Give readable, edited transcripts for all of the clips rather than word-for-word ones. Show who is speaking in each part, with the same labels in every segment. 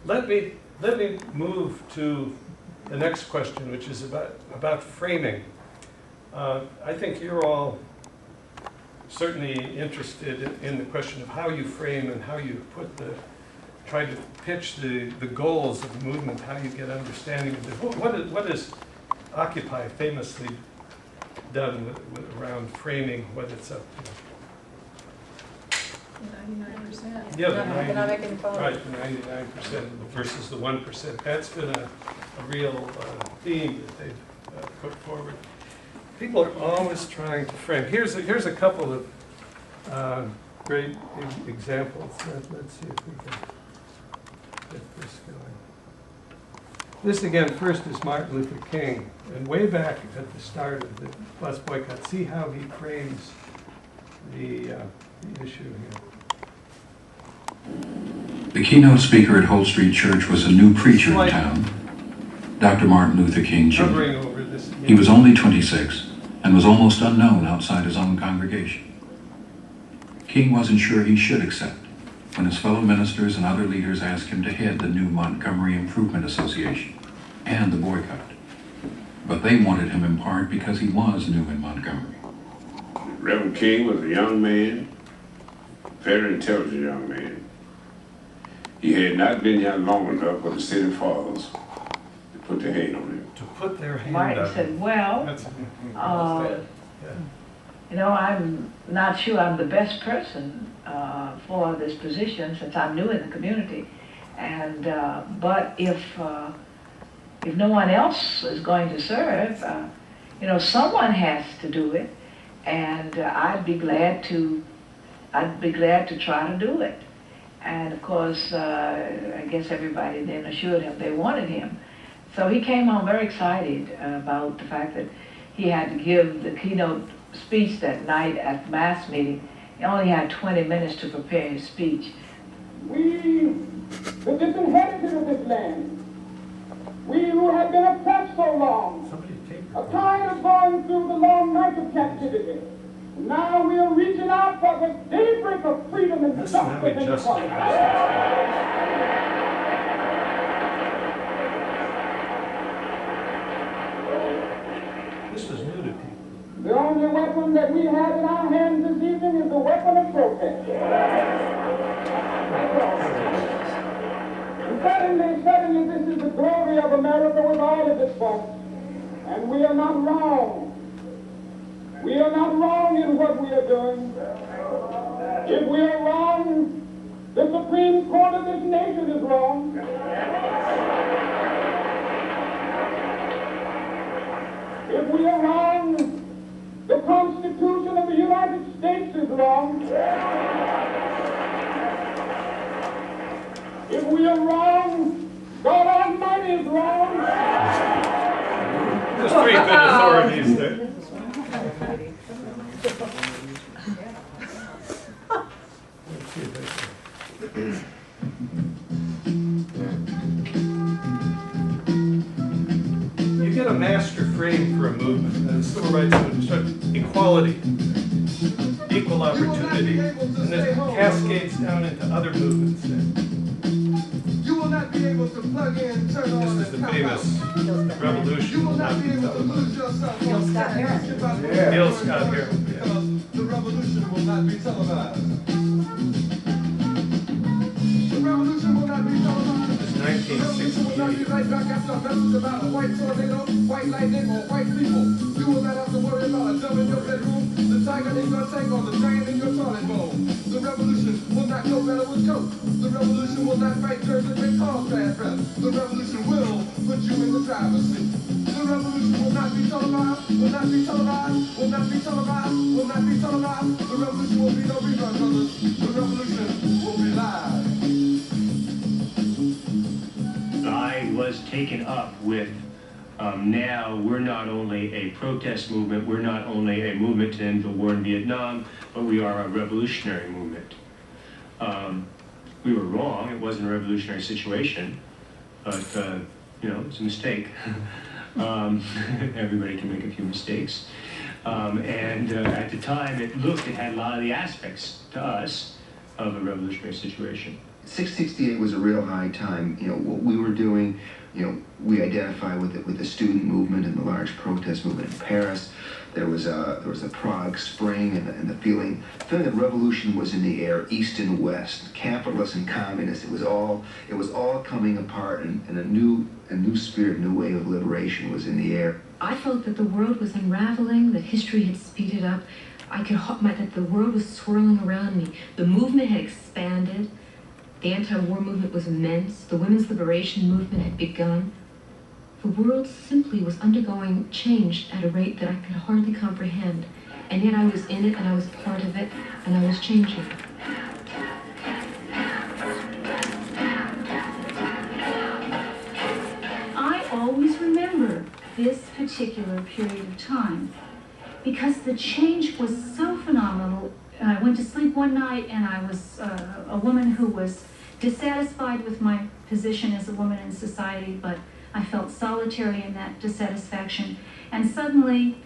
Speaker 1: let me move to the next question, which is about framing. I think you're all certainly interested in the question of how you frame and how you try to pitch the goals of the movement, how you get understanding of it. What has Occupy famously done around framing what it's up to?
Speaker 2: 99%.
Speaker 1: Yeah,
Speaker 2: economic inequality.
Speaker 1: Right, the 99% versus the 1%. That's been a real theme that they've put forward. People are always trying to frame. Here's a couple of great examples. Let's see if we can get this going. This again, first is Martin Luther King, and way back at the start of the bus boycott, see how he frames the issue here.
Speaker 3: The keynote speaker at Holt Street Church was a new preacher in town, Dr. Martin Luther King Jr.
Speaker 1: Over this,
Speaker 3: He was only 26 and was almost unknown outside his own congregation. King wasn't sure he should accept when his fellow ministers and other leaders asked him to head the new Montgomery Improvement Association and the boycott. But they wanted him in part because he was new in Montgomery.
Speaker 4: Reverend King was a young man, very intelligent young man. He had not been here long enough for the city fathers to put their hand on him.
Speaker 1: To put their hand
Speaker 5: Martin
Speaker 1: on
Speaker 5: said, well, you know, I'm not sure I'm the best person for this position since I'm new in the community. And but if no one else is going to serve, you know, someone has to do it, and I'd be glad to try to do it. And of course, I guess everybody then assured him they wanted him. So he came home very excited about the fact that he had to give the keynote speech that night at the mass meeting. He only had 20 minutes to prepare his speech.
Speaker 6: We, the disinherited of this land, we who have been oppressed so long, are tired of going through the long night of captivity. Now we are reaching out for the daybreak of freedom and justice and equality.
Speaker 1: This was new to people.
Speaker 6: The only weapon that we have in our hands this evening is the weapon of protest. And certainly this is the glory of America with all of its faults. And we are not wrong. We are not wrong in what we are doing. If we are wrong, the Supreme Court of this nation is wrong. If we are wrong, the Constitution of the United States is wrong. If we are wrong, God Almighty is wrong.
Speaker 1: There's three good authorities there. You get a master frame for a movement, and the civil rights movement starts equality, equal opportunity, and then cascades down into other movements.
Speaker 7: You will not be able to plug in, turn on,
Speaker 1: This is the famous revolution.
Speaker 7: You will not be able to lose yourself.
Speaker 2: Gil Scott-Heron.
Speaker 1: Gil Scott-Heron.
Speaker 7: Because the revolution will not be televised. The revolution will not be televised.
Speaker 1: It's
Speaker 7: The revolution will not be
Speaker 1: 1968.
Speaker 7: right back after a message about a white tornado, white lightning, or white people. You will not have to worry about a dove in your bedroom, the tiger in your tank, or the giant in your toilet bowl. The revolution will not go better with coke. The revolution will not fight jerks and make cars bad breath. The revolution will put you in the driver's seat. The revolution will not be televised, will not be televised, will not be televised, will not be televised. The revolution will be no rerun, brothers. The revolution will be live.
Speaker 8: I was taken up with now we're not only a protest movement, we're not only a movement to end the war in Vietnam, but we are a revolutionary movement. We were wrong, it wasn't a revolutionary situation, but you know, it's a mistake. Everybody can make a few mistakes. And at the time it had a lot of the aspects to us of a revolutionary situation.
Speaker 9: 668 was a real high time. You know, what we were doing, you know, we identify with it with the student movement and the large protest movement in Paris. There was a Prague Spring and the feeling that revolution was in the air, east and west, capitalist and communist. It was all coming apart, and a new spirit, new way of liberation was in the air.
Speaker 10: I felt that the world was unraveling, that history had speeded up. That the world was swirling around me. The movement had expanded. The anti-war movement was immense. The women's liberation movement had begun. The world simply was undergoing change at a rate that I could hardly comprehend. And yet I was in it, and I was part of it, and I was changing.
Speaker 11: I always remember this particular period of time because the change was so phenomenal. I went to sleep one night and I was a woman who was dissatisfied with my position as a woman in society, but I felt solitary in that dissatisfaction. And suddenly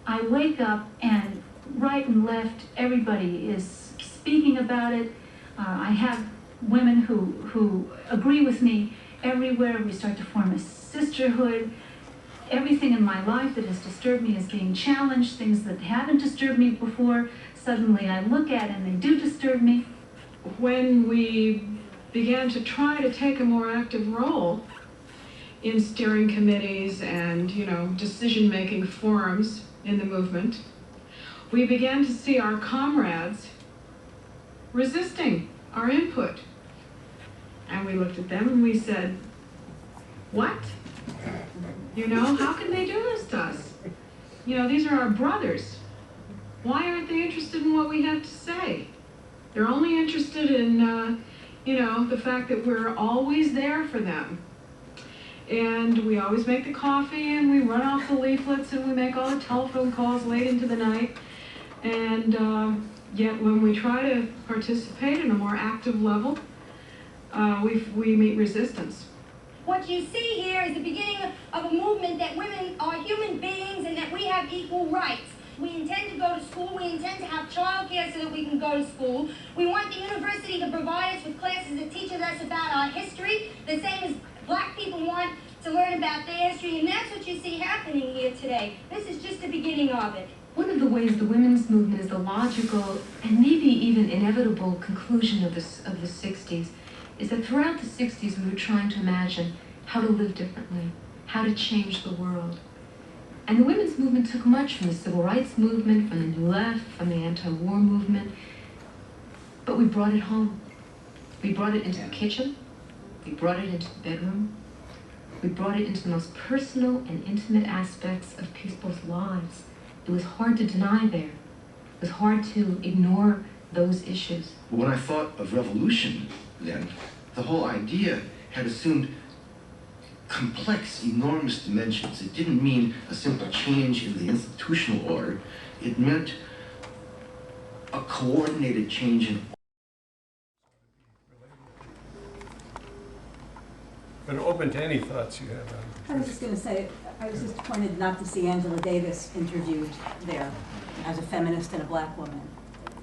Speaker 11: I wake up and right and left everybody is speaking about it. I have women who agree with me everywhere. We start to form a sisterhood. Everything in my life that has disturbed me is being challenged. Things that haven't disturbed me before, suddenly I look at and they do disturb me.
Speaker 12: When we began to try to take a more active role in steering committees and, decision-making forums in the movement, we began to see our comrades resisting our input. And we looked at them and we said, what? How can they do this to us? These are our brothers. Why aren't they interested in what we have to say? They're only interested in, the fact that we're always there for them. And we always make the coffee and we run off the leaflets and we make all the telephone calls late into the night. And yet when we try to participate in a more active level, we meet resistance.
Speaker 13: What you see here is the beginning of a movement that women are human beings and that we have equal rights. We intend to go to school. We intend to have childcare so that we can go to school. We want the university to provide us with classes that teaches us about our history, the same as black people want to learn about their history, and that's what you see happening here today. This is just the beginning of it.
Speaker 10: One of the ways the women's movement is the logical and maybe even inevitable conclusion of the 60s is that throughout the 60s we were trying to imagine how to live differently, how to change the world. And the women's movement took much from the civil rights movement, from the New Left, from the anti-war movement, but we brought it home. We brought it into the kitchen, we brought it into the bedroom, we brought it into the most personal and intimate aspects of people's lives. It was hard to deny there. It was hard to ignore those issues.
Speaker 9: When I thought of revolution then, the whole idea had assumed complex, enormous dimensions. It didn't mean a simple change in the institutional order. It meant a coordinated change in.
Speaker 1: But open to any thoughts you have on
Speaker 2: I was just going to say, I was disappointed not to see Angela Davis interviewed there as a feminist and a black woman.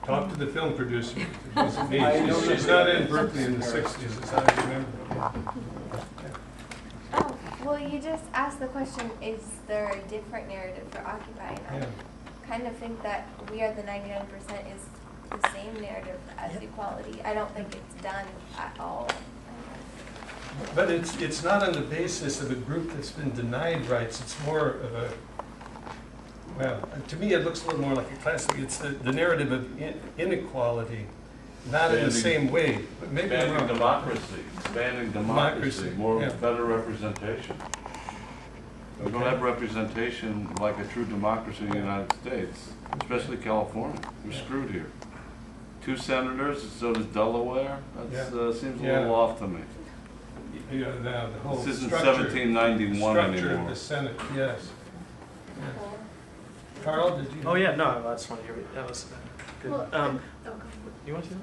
Speaker 1: Talk to the film producer. It wasn't me. She's not in Berkeley in the 60s, as I remember.
Speaker 14: Oh, well, you just asked the question, is there a different narrative for Occupy? And I kind of think that We Are the 99% is the same narrative as equality. I don't think it's done at all.
Speaker 1: But it's not on the basis of a group that's been denied rights. It's more of a, well, to me it looks a little more like a classic. It's the narrative of inequality, not in the same way. But maybe
Speaker 15: expanding democracy, more better representation. We don't have representation like a true democracy in the United States, especially California. We're screwed here. 2 senators, so does Delaware. That seems a little off to me.
Speaker 1: The whole
Speaker 15: this isn't
Speaker 1: structure,
Speaker 15: 1791
Speaker 1: structure
Speaker 15: anymore.
Speaker 1: of the Senate, yes. Carl, did you?
Speaker 16: Oh yeah, no, I just want to hear it. That was good.
Speaker 2: Well,
Speaker 16: you want to?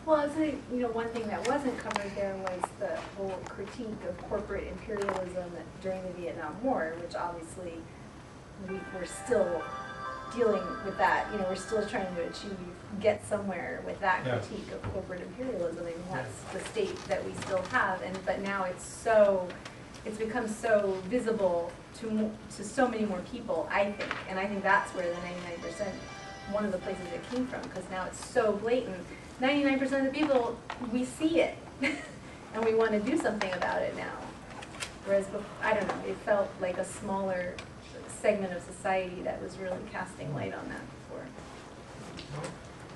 Speaker 2: Well, I think one thing that wasn't covered there was the whole critique of corporate imperialism during the Vietnam War, which obviously we were still
Speaker 17: dealing with that. You know, we're still trying to get somewhere with that
Speaker 1: Yeah.
Speaker 17: critique of corporate imperialism. I mean, that's the state that we still have, but now it's become so visible to so many more people, I think. And I think that's where the 99%, one of the places it came from, because now it's so blatant. 99% of the people, we see it, and we want to do something about it now. Whereas, I don't know, it felt like a smaller segment of society that was really casting light on that before.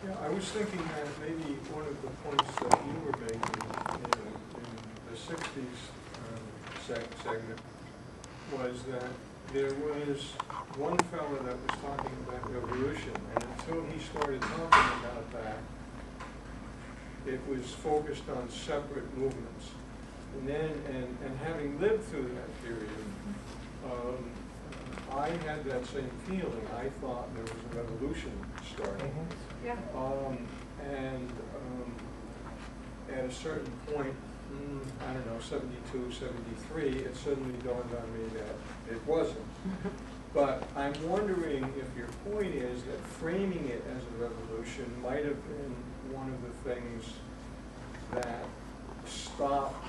Speaker 18: Yeah, I was thinking that maybe one of the points that you were making in the 60s segment was that there was one fellow that was talking about revolution, and until he started talking about that, it was focused on separate movements. And then, and having lived through that period, I had that same feeling. I thought there was a revolution starting.
Speaker 17: Yeah.
Speaker 18: At a certain point, I don't know, 72, 73, it suddenly dawned on me that it wasn't. But I'm wondering if your point is that framing it as a revolution might have been one of the things that stopped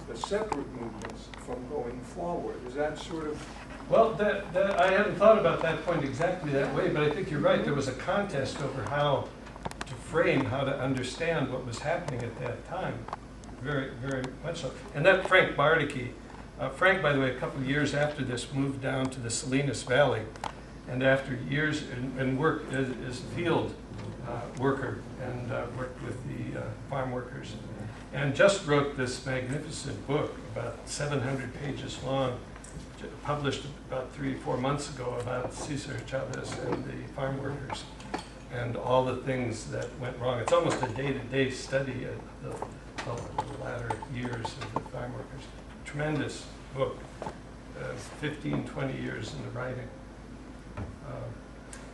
Speaker 18: the separate movements from going forward. Is that sort of...
Speaker 1: Well, I hadn't thought about that point exactly that way, but I think you're right. There was a contest over how to frame, how to understand what was happening at that time. Very, very much so. And that Frank Bardicke, Frank, by the way, a couple of years after this, moved down to the Salinas Valley, and after years and worked as a field worker and worked with the farm workers, and just wrote this magnificent book, about 700 pages long, published about 3 or 4 months ago, about Cesar Chavez and the farm workers and all the things that went wrong. It's almost a day-to-day study of the latter years of the farm workers. Tremendous book, 15, 20 years in the writing.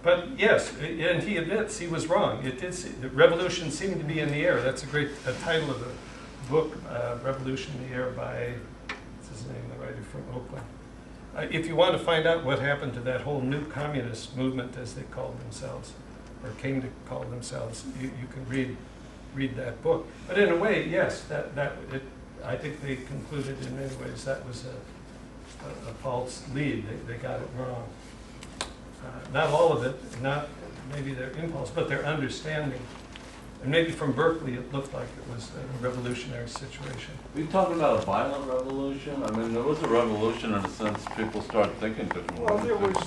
Speaker 1: But yes, and he admits he was wrong. It did. The revolution seemed to be in the air. That's a title of the book, Revolution in the Air, by, what's his name, the writer from Oakland. If you want to find out what happened to that whole new communist movement, as they called themselves, or came to call themselves, you can read that book. But in a way, yes, I think they concluded in many ways that was a false lead. They got it wrong. Not all of it, not maybe their impulse, but their understanding. And maybe from Berkeley it looked like it was a revolutionary situation.
Speaker 15: Are you talking about a violent revolution? I mean, there was a revolution in a sense people started thinking differently.
Speaker 18: Well, there was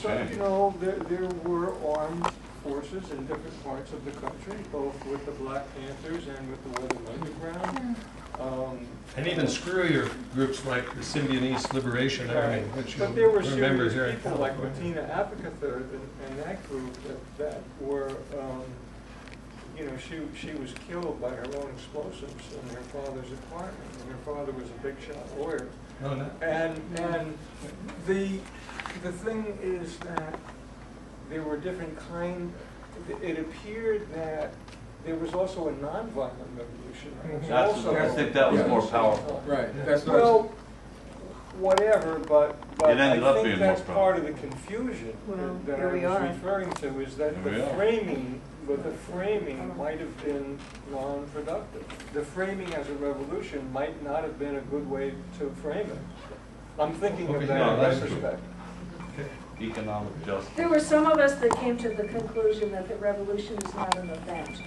Speaker 18: there were armed forces in different parts of the country, both with the Black Panthers and with the Weather Underground.
Speaker 1: And even screwier groups like the Symbionese Liberation Army, which
Speaker 18: but there were
Speaker 1: remember
Speaker 18: serious
Speaker 1: here in
Speaker 18: people like
Speaker 1: California.
Speaker 18: Bettina Apicather and that group that were, you know, she was killed by her own explosives in her father's apartment, and her father was a big shot lawyer.
Speaker 1: Oh, no.
Speaker 18: And the thing is that there were different it appeared that there was also a nonviolent revolution.
Speaker 15: I think that was more powerful.
Speaker 18: Right. That's well, whatever, but
Speaker 15: it ended up
Speaker 18: I
Speaker 15: being
Speaker 18: think that's
Speaker 15: more
Speaker 18: part of the confusion that I was referring to, is that the framing might have been non-productive. The framing as a revolution might not have been a good way to frame it. I'm thinking of that in retrospect.
Speaker 15: Economic justice.
Speaker 5: There were some of us that came to the conclusion that the revolution is not an event,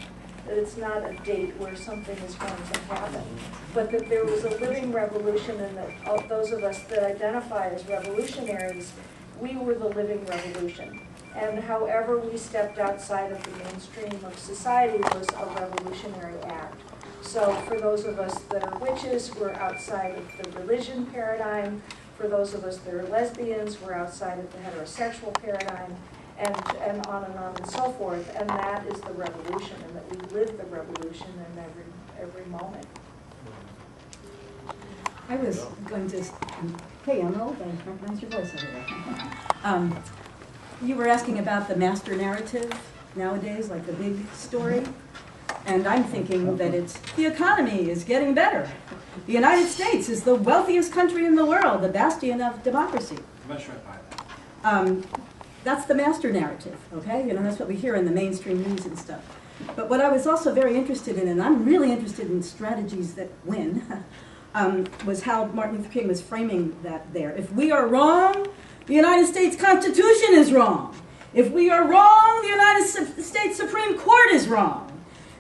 Speaker 5: that it's not a date where something is going to happen, but that there was a living revolution, and that those of us that identify as revolutionaries, we were the living revolution. And however we stepped outside of the mainstream of society was a revolutionary act. So for those of us that are witches, we're outside of the religion paradigm. For those of us that are lesbians, we're outside of the heterosexual paradigm, and on and so forth. And that is the revolution, and that we live the revolution in every moment.
Speaker 2: I was going to, hey, I'm old, I recognize your voice over there. You were asking about the master narrative nowadays, like the big story. And I'm thinking that it's, the economy is getting better. The United States is the wealthiest country in the world, the bastion of democracy.
Speaker 16: I'm not sure I buy that.
Speaker 2: that's the master narrative, okay? You know, that's what we hear in the mainstream news and stuff. But what I was also very interested in, and I'm really interested in strategies that win, was how Martin Luther King was framing that there. If we are wrong, the United States Constitution is wrong. If we are wrong, the United States Supreme Court is wrong.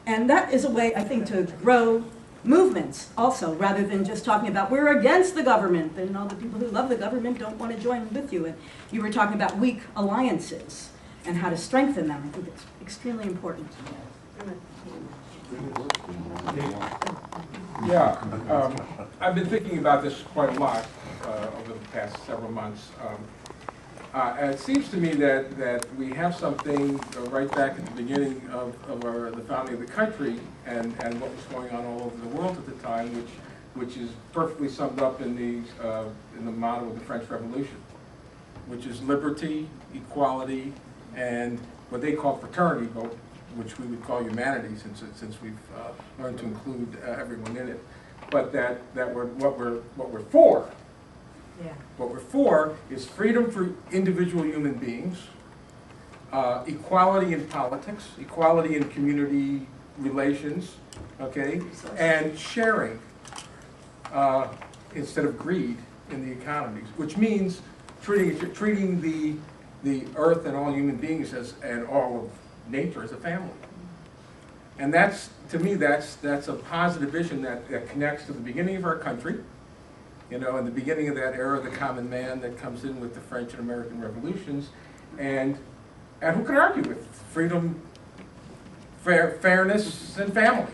Speaker 2: And that is a way, I think, to grow movements also, rather than just talking about we're against the government and all the people who love the government don't want to join with you. And you were talking about weak alliances and how to strengthen them. I think it's extremely important.
Speaker 18: Yeah, I've been thinking about this quite a lot over the past several months. And it seems to me that we have something right back at the beginning of the founding of the country and what was going on all over the world at the time, which is perfectly summed up in the motto of the French Revolution, which is liberty, equality, and what they call fraternity, but which we would call humanity, since we've learned to include everyone in it. But that what we're for.
Speaker 2: Yeah.
Speaker 18: What we're for is freedom for individual human beings, equality in politics, equality in community relations, okay, and sharing instead of greed in the economies, which means treating the earth and all human beings and all of nature as a family. And that's, to me, that's a positive vision that connects to the beginning of our country. You know, in the beginning of that era, the common man that comes in with the French and American revolutions, and who can argue with freedom, fairness, and family?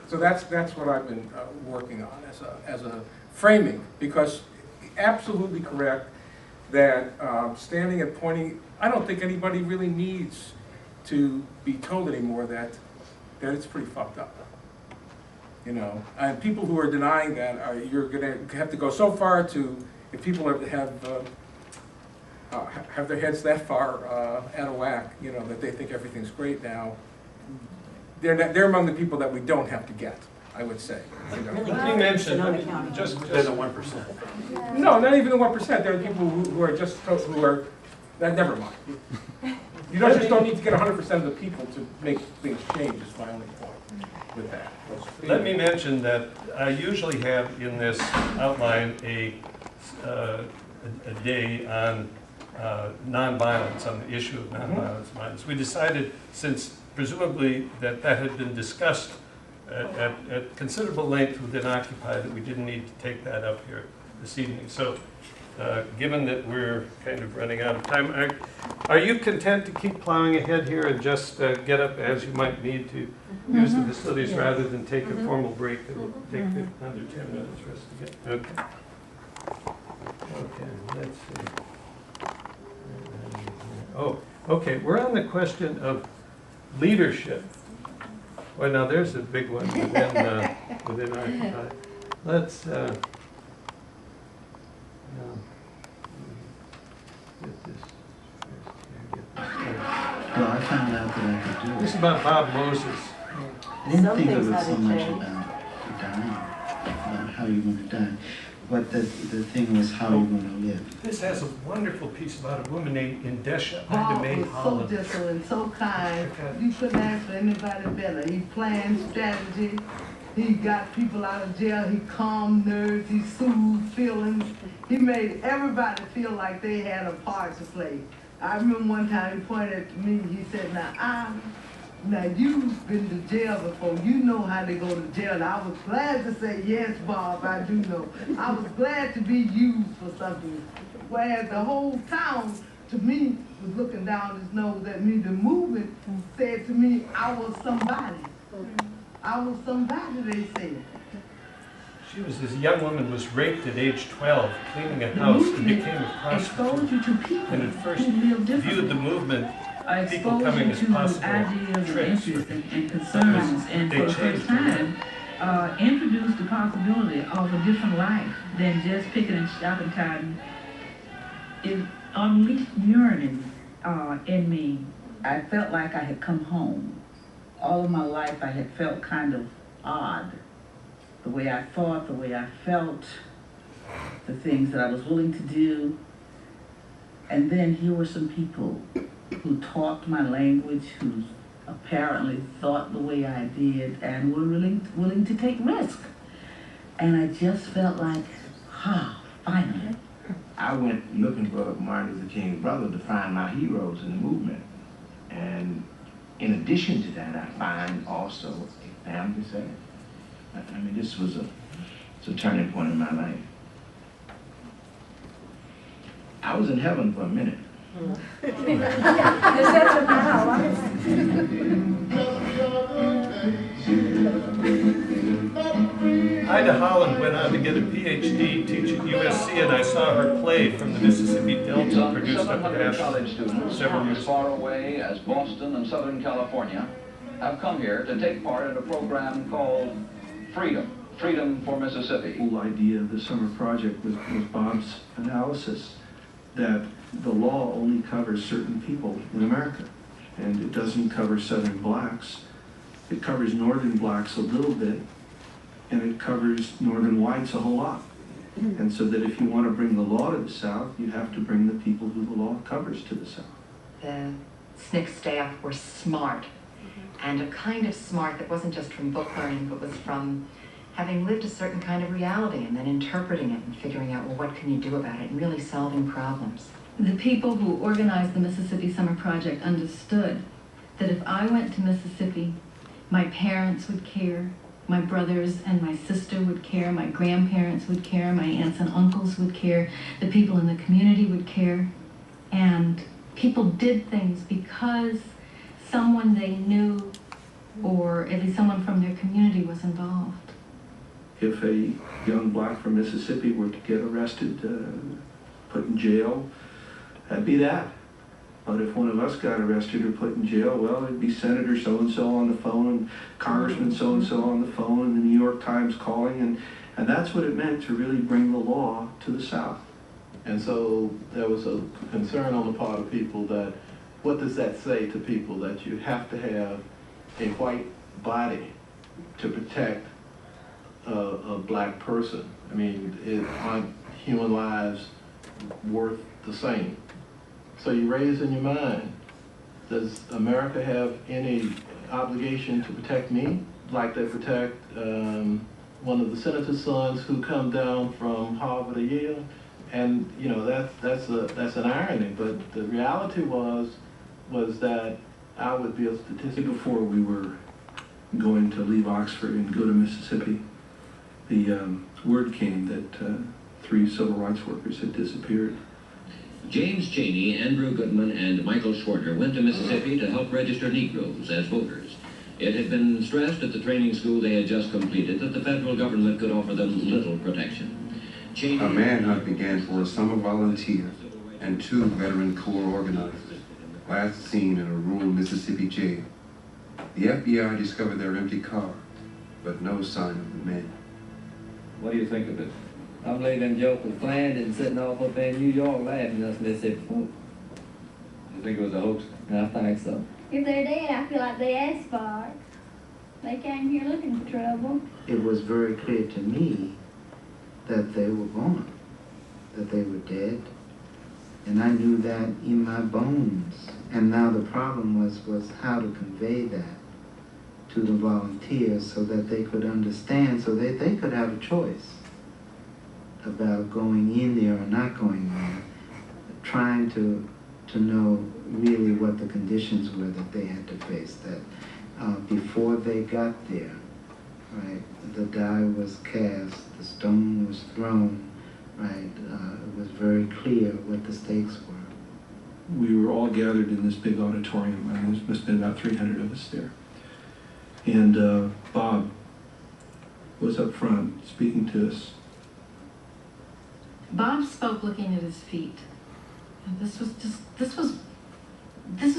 Speaker 18: So that's what I've been working on as a framing, because absolutely correct that standing and pointing. I don't think anybody really needs to be told anymore that it's pretty fucked up. You know, and people who are denying that, you're going to have to go so far to, if people have their heads that far out of whack, you know, that they think everything's great now, they're among the people that we don't have to get, I would say. You know?
Speaker 1: You mentioned just the 1%.
Speaker 18: No, not even the 1%. There are people who are just, who are, never mind. You just don't need to get 100% of the people to make things change, is my only point with that.
Speaker 1: Let me mention that I usually have in this outline a day on nonviolence, on the issue of nonviolence. We decided, since presumably that had been discussed at considerable length within Occupy, that we didn't need to take that up here this evening. So given that we're kind of running out of time, are you content to keep plowing ahead here and just get up as you might need to use the facilities rather than take a formal break that will take under 10 minutes for us to get? Okay. Okay, let's see. Oh, okay, we're on the question of leadership. Well, now there's a big one within Occupy. Let's get this.
Speaker 19: Well, I found out that I could do it.
Speaker 1: This is about Bob Moses.
Speaker 19: I didn't think of it so much about dying, about how you're going to die. But the thing was how you're going to live.
Speaker 1: This has a wonderful piece about a woman named Indesha
Speaker 20: Bob
Speaker 1: Ida Mae
Speaker 20: was so
Speaker 1: Holland.
Speaker 20: gentle and so kind. You couldn't ask for anybody better. He planned strategy. He got people out of jail. He calmed nerves. He soothed feelings. He made everybody feel like they had a part to play. I remember one time he pointed to me. He said, now you've been to jail before. You know how they go to jail. And I was glad to say, yes, Bob, I do know. I was glad to be used for something. Whereas the whole town, to me, was looking down his nose at me. The movement said to me, I was somebody. I was somebody, they said.
Speaker 1: She was, this young woman was raped at age 12, cleaning a house, and became a prostitute. And at first viewed the movement, people coming as possible tricks.
Speaker 21: And concerns, and for the first time, introduced the possibility of a different life than just picking and shopping time. It unleashed yearning in me. I felt like I had come home. All of my life I had felt kind of odd. The way I thought, the way I felt, the things that I was willing to do. And then here were some people who talked my language, who apparently thought the way I did, and were willing to take risks. And I just felt like, finally.
Speaker 3: I went looking for Martin Luther King's brother to find my heroes in the movement. And in addition to that, I find also a family setting. I mean, this was it's a turning point in my life. I was in heaven for a minute.
Speaker 1: Ida Holland went on to get a PhD teaching at USC, and I saw her play from the Mississippi Delta produced up at Ashland
Speaker 22: college students
Speaker 1: several years
Speaker 22: as far away as Boston and Southern California have come here to take part in a program called Freedom. Freedom for Mississippi.
Speaker 23: The whole idea of the summer project was Bob's analysis that the law only covers certain people in America, and it doesn't cover Southern blacks. It covers Northern blacks a little bit, and it covers Northern whites a whole lot. And so that if you want to bring the law to the South, you have to bring the people who the law covers to the South.
Speaker 24: The SNCC staff were smart, and a kind of smart that wasn't just from book learning, but was from having lived a certain kind of reality and then interpreting it and figuring out, well, what can you do about it, and really solving problems.
Speaker 25: The people who organized the Mississippi Summer Project understood that if I went to Mississippi, my parents would care, my brothers and my sister would care, my grandparents would care, my aunts and uncles would care, the people in the community would care, and people did things because someone they knew or at least someone from their community was involved.
Speaker 23: If a young black from Mississippi were to get arrested, put in jail, that'd be that. But if one of us got arrested or put in jail, well, it'd be Senator so-and-so on the phone and Congressman so-and-so on the phone and the New York Times calling, and that's what it meant to really bring the law to the South.
Speaker 18: And so there was a concern on the part of people that, what does that say to people, that you have to have a white body to protect a black person? I mean, aren't human lives worth the same? So you raise in your mind, does America have any obligation to protect me like they protect one of the senator's sons who come down from Harvard or Yale? And you know, that's an irony, but the reality was that I would be a statistic.
Speaker 23: Before we were going to leave Oxford and go to Mississippi, the word came that 3 civil rights workers had disappeared.
Speaker 26: James Chaney, Andrew Goodman, and Michael Schwarter went to Mississippi to help register Negroes as voters. It had been stressed at the training school they had just completed that the federal government could offer them little protection.
Speaker 27: A manhunt began for a summer volunteer and 2 veteran Corps organizers, last seen in a rural Mississippi jail. The FBI discovered their empty car, but no sign of the men.
Speaker 28: What do you think of it? I believe them jokers planned and sitting off up there in New York laughing at us Mississippi folks. You think it was a hoax? I think so.
Speaker 29: If they're dead, I feel like they asked for it. They came here looking for trouble.
Speaker 19: It was very clear to me that they were gone, that they were dead, and I knew that in my bones. And now the problem was how to convey that to the volunteers so that they could understand, so that they could have a choice about going in there or not going there, trying to know really what the conditions were that they had to face, that before they got there, right, the die was cast, the stone was thrown, right, it was very clear what the stakes were.
Speaker 23: We were all gathered in this big auditorium. I mean, there must have been about 300 of us there. And Bob was up front speaking to us.
Speaker 25: Bob spoke looking at his feet. And this was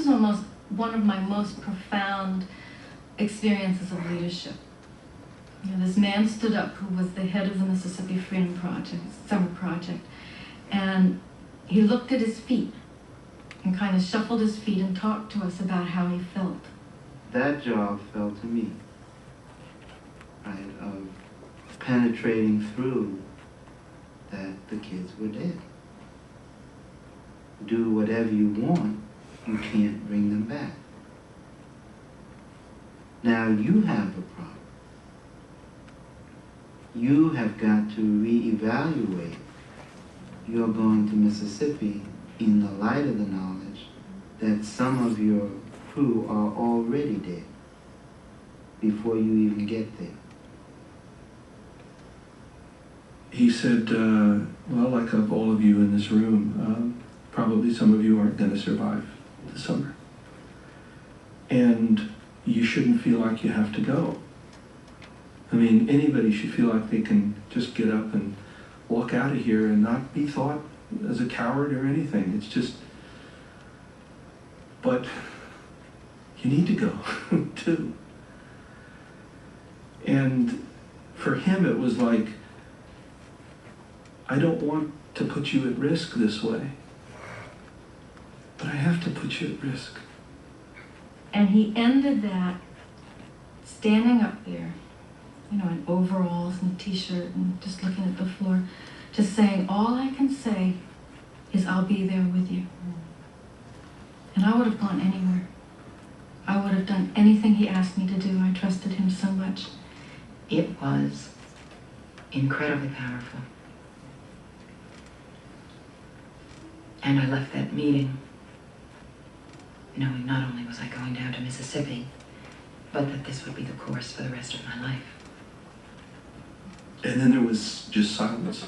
Speaker 25: almost one of my most profound experiences of leadership. You know, this man stood up who was the head of the Mississippi Freedom Project, Summer Project, and he looked at his feet and kind of shuffled his feet and talked to us about how he felt.
Speaker 19: That job fell to me, right, of penetrating through that the kids were dead. do whatever you want, you can't bring them back. Now you have a problem. You have got to reevaluate your going to Mississippi in the light of the knowledge that some of your crew are already dead before you even get there.
Speaker 23: He said, well, like of all of you in this room, probably some of you aren't going to survive the summer. And you shouldn't feel like you have to go. I mean, anybody should feel like they can just get up and walk out of here and not be thought as a coward or anything. It's just, but you need to go too. And for him it was like, I don't want to put you at risk this way, but I have to put you at risk.
Speaker 25: And he ended that standing up there, you know, in overalls and a t-shirt and just looking at the floor, just saying, all I can say is I'll be there with you. And I would have gone anywhere. I would have done anything he asked me to do. I trusted him so much.
Speaker 24: It was incredibly powerful. And I left that meeting knowing not only was I going down to Mississippi, but that this would be the course for the rest of my life.
Speaker 23: And then there was just silence.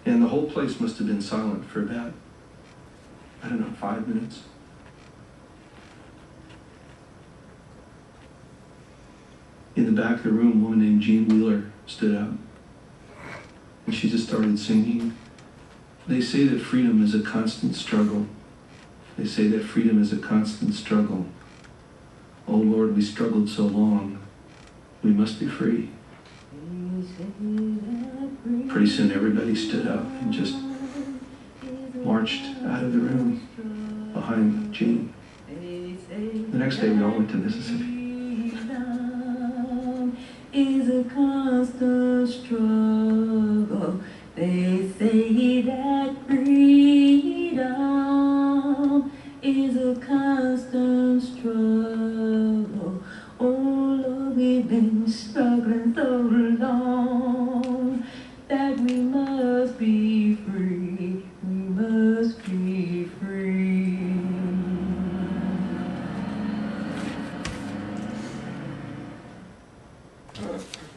Speaker 23: And the whole place must have been silent for about, I don't know, 5 minutes. In the back of the room, a woman named Jean Wheeler stood up. And she just started singing. They say that freedom is a constant struggle. They say that freedom is a constant struggle. Oh Lord, we struggled so long. We must be free. Pretty soon everybody stood up and just marched out of the room behind Jean. The next day we all went to Mississippi.
Speaker 25: Is a constant struggle. They say that freedom is a constant struggle. Oh Lord, we've been struggling so long that we must be free. We must be free.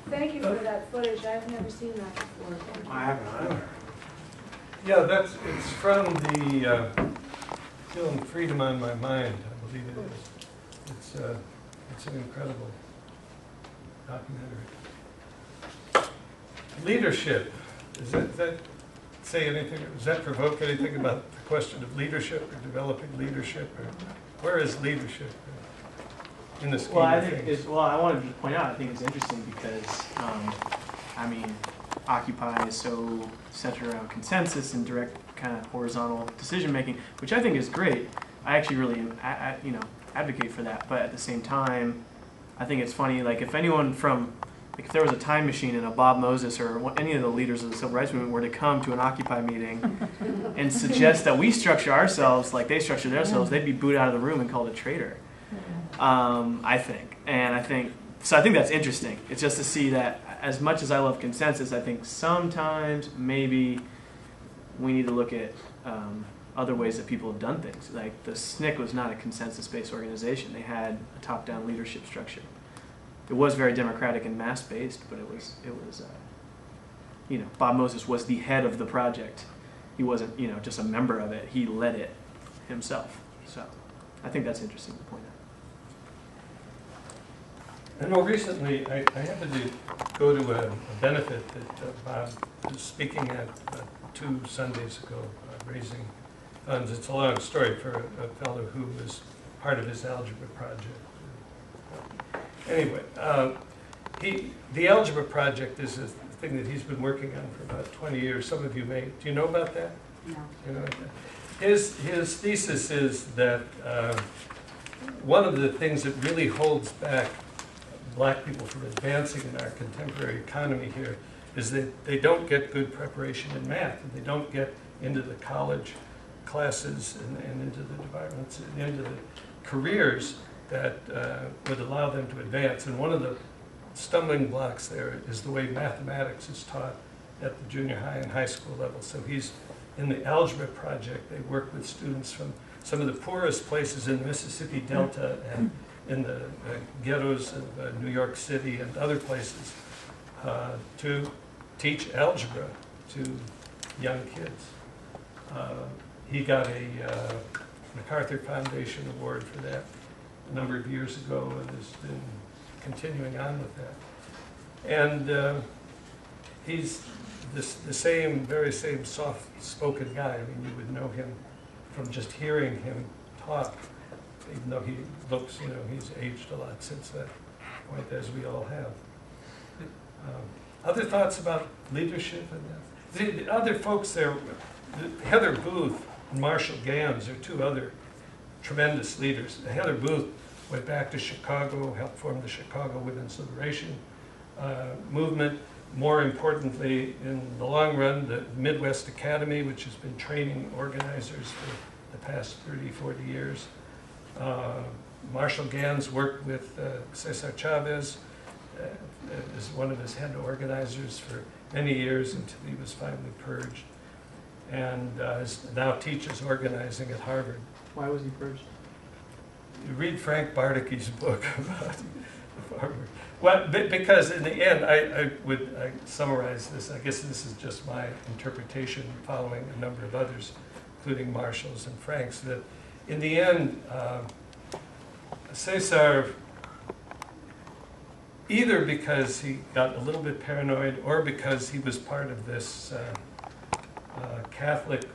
Speaker 17: Thank you for that footage. I've never seen that before.
Speaker 16: I haven't either.
Speaker 1: Yeah, it's from the film Freedom on My Mind, I believe it is. It's an incredible documentary. Leadership, does that say anything, does that provoke anything about the question of leadership or developing leadership? Or where is leadership in the scheme of things?
Speaker 16: Well, I wanted to point out, I think it's interesting because, I mean, Occupy is so centered around consensus and direct kind of horizontal decision making, which I think is great. I actually really, advocate for that. But at the same time, I think it's funny. Like if anyone from, like if there was a time machine and a Bob Moses or any of the leaders of the civil rights movement were to come to an Occupy meeting and suggest that we structure ourselves like they structure themselves, they'd be booed out of the room and called a traitor. I think, and I think that's interesting. It's just to see that as much as I love consensus, I think sometimes maybe we need to look at other ways that people have done things. Like the SNCC was not a consensus-based organization. They had a top-down leadership structure. It was very democratic and mass-based, but it was Bob Moses was the head of the project. He wasn't, just a member of it. He led it himself. So I think that's interesting to point out.
Speaker 1: I know recently I happened to go to a benefit that Bob was speaking at 2 Sundays ago, raising funds. It's a long story for a fellow who was part of his algebra project. Anyway, the algebra project is a thing that he's been working on for about 20 years. Some of you may. Do you know about that?
Speaker 2: No.
Speaker 1: You know about that? His thesis is that one of the things that really holds back black people from advancing in our contemporary economy here is that they don't get good preparation in math, and they don't get into the college classes and into the departments and into the careers that would allow them to advance. And one of the stumbling blocks there is the way mathematics is taught at the junior high and high school level. So he's in the algebra project. They work with students from some of the poorest places in the Mississippi Delta and in the ghettos of New York City and other places to teach algebra to young kids. He got a MacArthur Foundation award for that a number of years ago and has been continuing on with that. And he's the same, very same soft-spoken guy. I mean, you would know him from just hearing him talk, even though he looks, you know, he's aged a lot since that point, as we all have. Other thoughts about leadership? And the other folks there, Heather Booth and Marshall Gans are two other tremendous leaders. Heather Booth went back to Chicago, helped form the Chicago Women's Liberation movement. More importantly, in the long run, the Midwest Academy, which has been training organizers for the past 30, 40 years. Marshall Gans worked with Cesar Chavez as one of his head organizers for many years until he was finally purged. And now teaches organizing at Harvard.
Speaker 16: Why was he purged?
Speaker 1: You read Frank Bardicky's book about the farmer. Well, because in the end, I summarize this. I guess this is just my interpretation following a number of others, including Marshall's and Frank's, that in the end, Cesar, either because he got a little bit paranoid or because he was part of this Catholic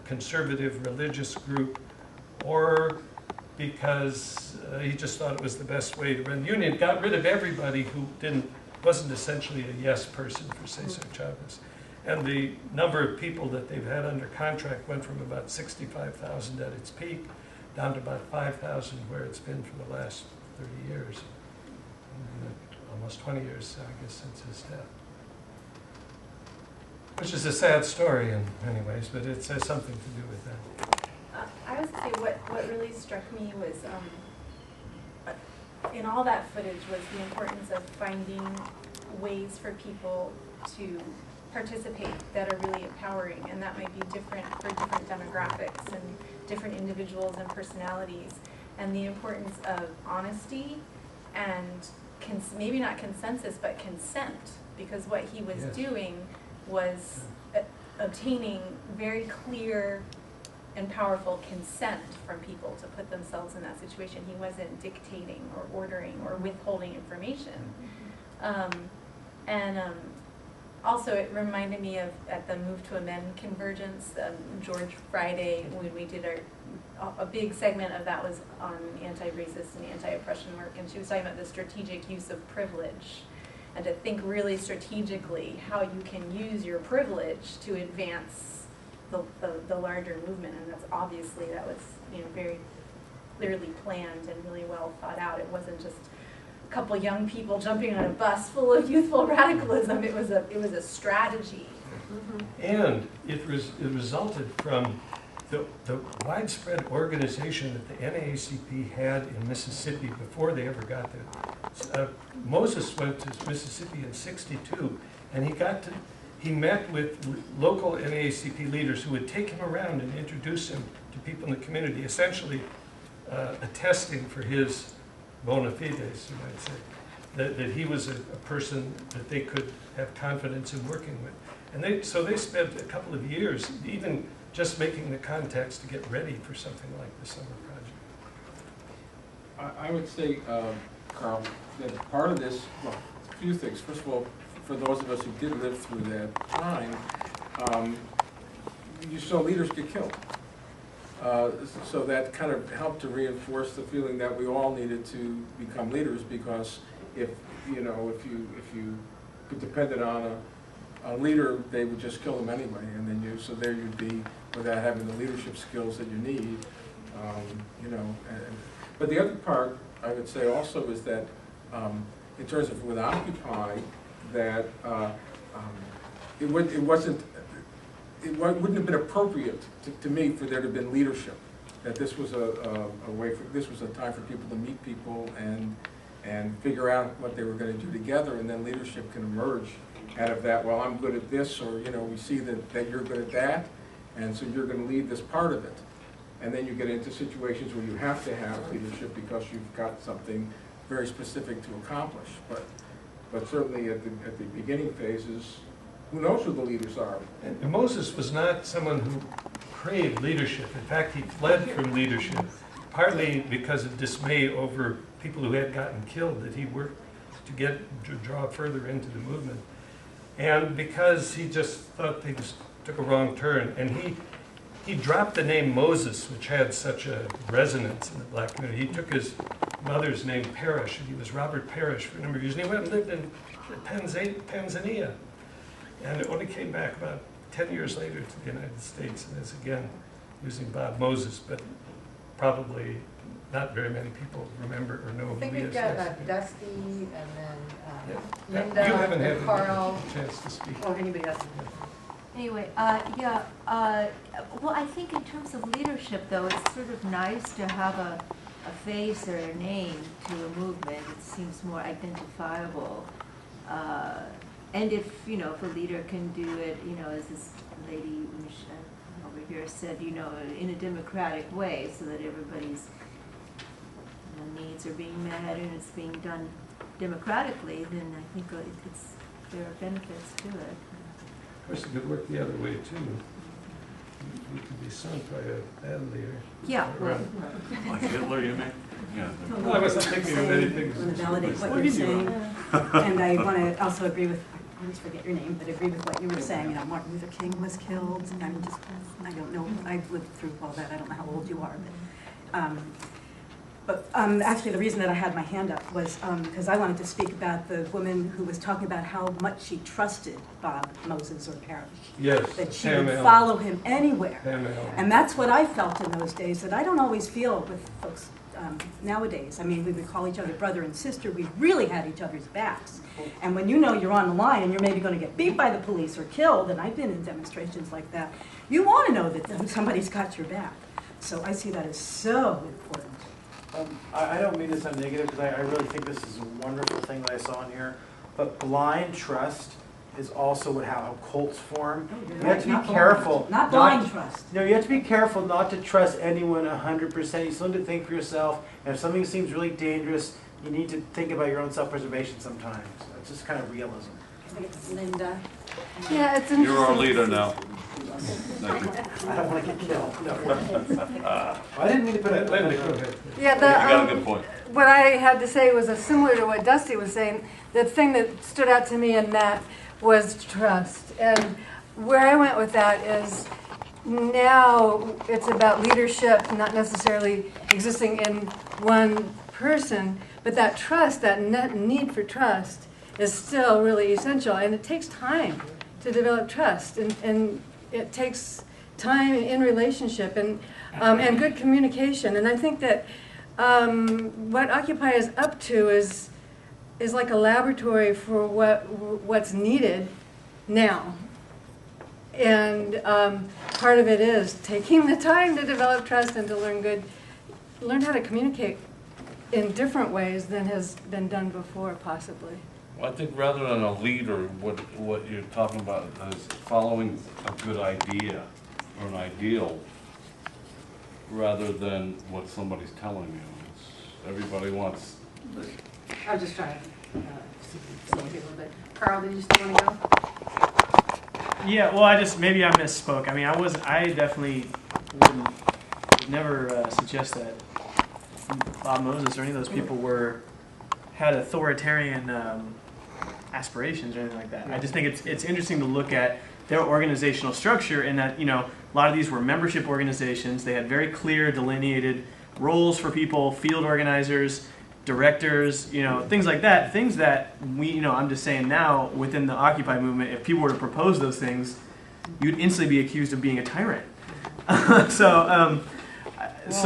Speaker 1: conservative religious group, or because he just thought it was the best way to run the union, got rid of everybody who wasn't essentially a yes person for Cesar Chavez. And the number of people that they've had under contract went from about 65,000 at its peak down to about 5,000 where it's been for the last 30 years, almost 20 years, I guess, since his death. Which is a sad story in many ways, but it has something to do with that.
Speaker 17: I would say what really struck me was, in all that footage, was the importance of finding ways for people to participate that are really empowering, and that might be different for different demographics and different individuals and personalities, and the importance of honesty and maybe not consensus, but consent, because what he was doing was obtaining very clear and powerful consent from people to put themselves in that situation. He wasn't dictating or ordering or withholding information. Also, it reminded me of, at the Move to Amend convergence, George Friday, when we did a big segment of that was on anti-racist and anti-oppression work, and she was talking about the strategic use of privilege, and to think really strategically how you can use your privilege to advance the larger movement. And that's obviously, that was, you know, very clearly planned and really well thought out. It wasn't just a couple young people jumping on a bus full of youthful radicalism. It was a strategy.
Speaker 1: And it resulted from the widespread organization that the NAACP had in Mississippi before they ever got there. Moses went to Mississippi in '62, and he met with local NAACP leaders who would take him around and introduce him to people in the community, essentially attesting for his bona fides, you might say, that he was a person that they could have confidence in working with. And so they spent a couple of years even just making the contacts to get ready for something like the summer project.
Speaker 18: I would say, Carl, that part of this, well, a few things. First of all, for those of us who did live through that time, you saw leaders get killed. So that kind of helped to reinforce the feeling that we all needed to become leaders, because if you depended on a leader, they would just kill them anyway, and then so there you'd be without having the leadership skills that you need, but the other part I would say also is that in terms of with Occupy, that it wouldn't have been appropriate to me for there to have been leadership. That this was a this was a time for people to meet people and figure out what they were going to do together, and then leadership can emerge out of that. Well, I'm good at this, or we see that you're good at that, and so you're going to lead this part of it. And then you get into situations where you have to have leadership because you've got something very specific to accomplish. But certainly at the beginning phases, who knows who the leaders are?
Speaker 1: And Moses was not someone who craved leadership. In fact, he fled from leadership, partly because of dismay over people who had gotten killed that he worked to draw further into the movement, and because he just thought they took a wrong turn. And he dropped the name Moses, which had such a resonance in the black community. He took his mother's name, Parrish, and he was Robert Parrish for a number of years, and he went and lived in Tanzania, and only came back about 10 years later to the United States, and is again using Bob Moses, but probably not very many people remember or know who he is.
Speaker 4: I think we've got Dusty, and then
Speaker 1: Linda, you haven't had
Speaker 4: Carl.
Speaker 1: a chance to speak.
Speaker 4: Oh, anybody else?
Speaker 6: Anyway, well, I think in terms of leadership, though, it's sort of nice to have a face or a name to a movement. It seems more identifiable. And if a leader can do it, as this lady over here said, in a democratic way, so that everybody's needs are being met and it's being done democratically, then I think there are benefits to it.
Speaker 1: Of course, it could work the other way too. You could be sunk by a bad leader.
Speaker 6: Yeah.
Speaker 15: Like Hitler, you mean? Yeah.
Speaker 1: Well, I wasn't thinking of many things.
Speaker 2: I want to validate what you're saying, and I want to also agree with. I always forget your name, but agree with what you were saying. Martin Luther King was killed. I don't know. I've lived through all that. I don't know how old you are, but actually, the reason that I had my hand up was because I wanted to speak about the woman who was talking about how much she trusted Bob Moses or Parrish.
Speaker 1: Yes,
Speaker 2: that she
Speaker 1: Pam
Speaker 2: would
Speaker 1: Allen.
Speaker 2: follow him anywhere.
Speaker 1: Pam Allen.
Speaker 2: And that's what I felt in those days that I don't always feel with folks nowadays. I mean, we would call each other brother and sister. We really had each other's backs. And when you're on the line and you're maybe going to get beat by the police or killed, and I've been in demonstrations like that, you want to know that somebody's got your back. So I see that as so important.
Speaker 7: I don't mean to sound negative, because I really think this is a wonderful thing that I saw in here, but blind trust is also how cults form. You have to be careful.
Speaker 2: Not blind trust.
Speaker 7: No, you have to be careful not to trust anyone 100%. You still need to think for yourself, and if something seems really dangerous, you need to think about your own self-preservation sometimes. It's just kind of realism.
Speaker 2: Linda.
Speaker 6: Yeah, it's interesting.
Speaker 15: You're our leader now. Thank you.
Speaker 7: I don't want to get killed. No. I didn't mean to put it.
Speaker 17: Yeah,
Speaker 15: You got a good point.
Speaker 17: What I had to say was similar to what Dusty was saying. The thing that stood out to me in that was trust. And where I went with that is now it's about leadership, not necessarily existing in one person, but that trust, that need for trust is still really essential. And it takes time to develop trust. And it takes time in relationship and good communication. And I think that what Occupy is up to is like a laboratory for what's needed now. And part of it is taking the time to develop trust and to learn how to communicate in different ways than has been done before, possibly.
Speaker 15: Well, I think rather than a leader, what you're talking about is following a good idea or an ideal rather than what somebody's telling you. Everybody wants.
Speaker 4: I was just trying to see a little bit. Carl, did you still want to go?
Speaker 16: Yeah, well, maybe I misspoke. I mean, I definitely would never suggest that Bob Moses or any of those people had authoritarian aspirations or anything like that. I just think it's interesting to look at their organizational structure in that, a lot of these were membership organizations. They had very clear delineated roles for people, field organizers, directors, things like that. Things that I'm just saying now within the Occupy movement, if people were to propose those things, you'd instantly be accused of being a tyrant. So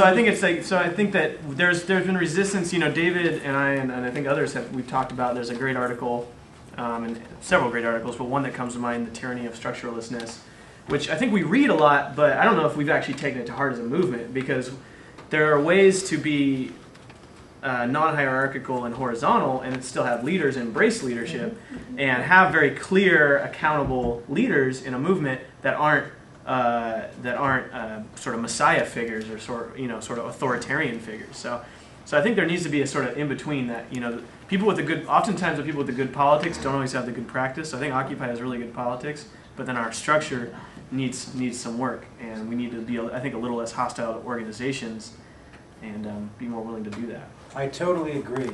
Speaker 16: I think I think that there's been resistance. David and I and I think others we've talked about. There's a great article, and several great articles, but one that comes to mind, "The Tyranny of Structuralistness," which I think we read a lot, but I don't know if we've actually taken it to heart as a movement, because there are ways to be non-hierarchical and horizontal and still have leaders embrace leadership and have very clear, accountable leaders in a movement that aren't sort of messiah figures or sort of authoritarian figures. So I think there needs to be a sort of in between that. Oftentimes the people with the good politics don't always have the good practice. So I think Occupy has really good politics, but then our structure needs some work, and we need to be, I think, a little less hostile to organizations and be more willing to do that.
Speaker 7: I totally agree.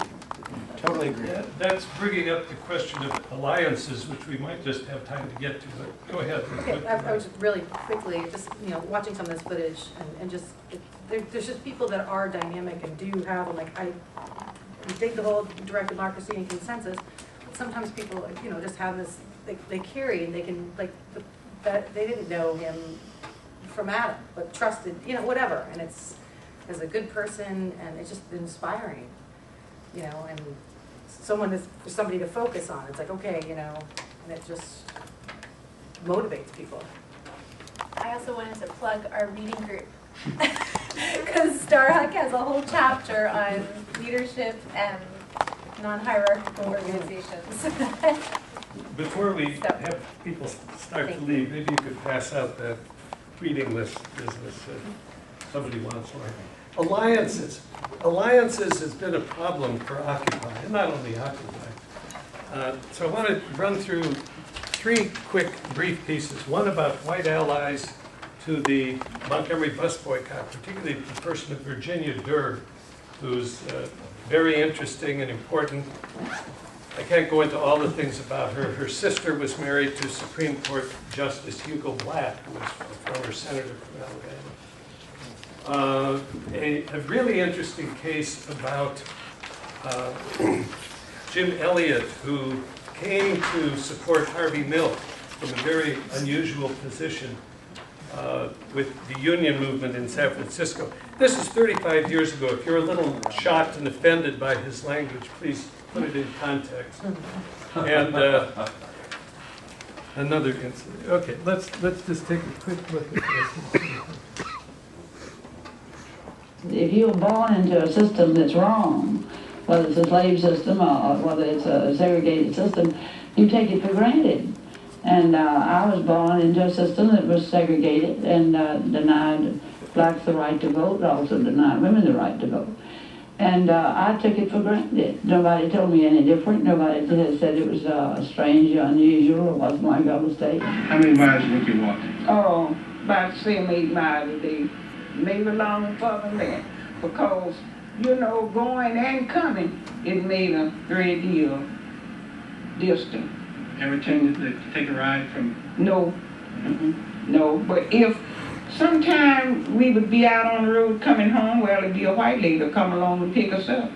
Speaker 7: Totally agree.
Speaker 1: Yeah, that's bringing up the question of alliances, which we might just have time to get to, but go ahead.
Speaker 4: Okay, I was just really quickly, just, watching some of this footage and just, there's just people that are dynamic and do have, you take the whole direct democracy and consensus, but sometimes people, just have this, they carry and they can, that they didn't know him from Adam, but trusted, whatever, and it's, as a good person, and it's just inspiring, and for somebody to focus on. It's like, okay, and it just motivates people.
Speaker 17: I also wanted to plug our reading group because Starhawk has a whole chapter on leadership and non-hierarchical organizations.
Speaker 1: Before we have people start to leave, maybe you could pass out that reading list business if somebody wants one. Alliances. Alliances has been a problem for Occupy, and not only Occupy. So I want to run through 3 quick, brief pieces. One about white allies to the Montgomery bus boycott, particularly the person of Virginia Durr, who's very interesting and important. I can't go into all the things about her. Her sister was married to Supreme Court Justice Hugo Black, who was a former senator from Alabama. A really interesting case about Jim Elliott, who came to support Harvey Milk from a very unusual position with the union movement in San Francisco. This is 35 years ago. If you're a little shocked and offended by his language, please put it in context. And another incident. Okay, let's just take a quick look at this.
Speaker 21: If you're born into a system that's wrong, whether it's a slave system or whether it's a segregated system, you take it for granted. And I was born into a system that was segregated and denied blacks the right to vote, also denied women the right to vote. And I took it for granted. Nobody told me any different. Nobody said it was strange or unusual or wasn't like other states.
Speaker 3: How many miles would you walk?
Speaker 21: Oh, about 7, 8 miles a day. Maybe longer for me, because, going and coming, it made a great deal distant.
Speaker 3: Ever change to take a ride from?
Speaker 21: No. No, but if sometime we would be out on the road coming home, well, it'd be a white lady come along and pick us up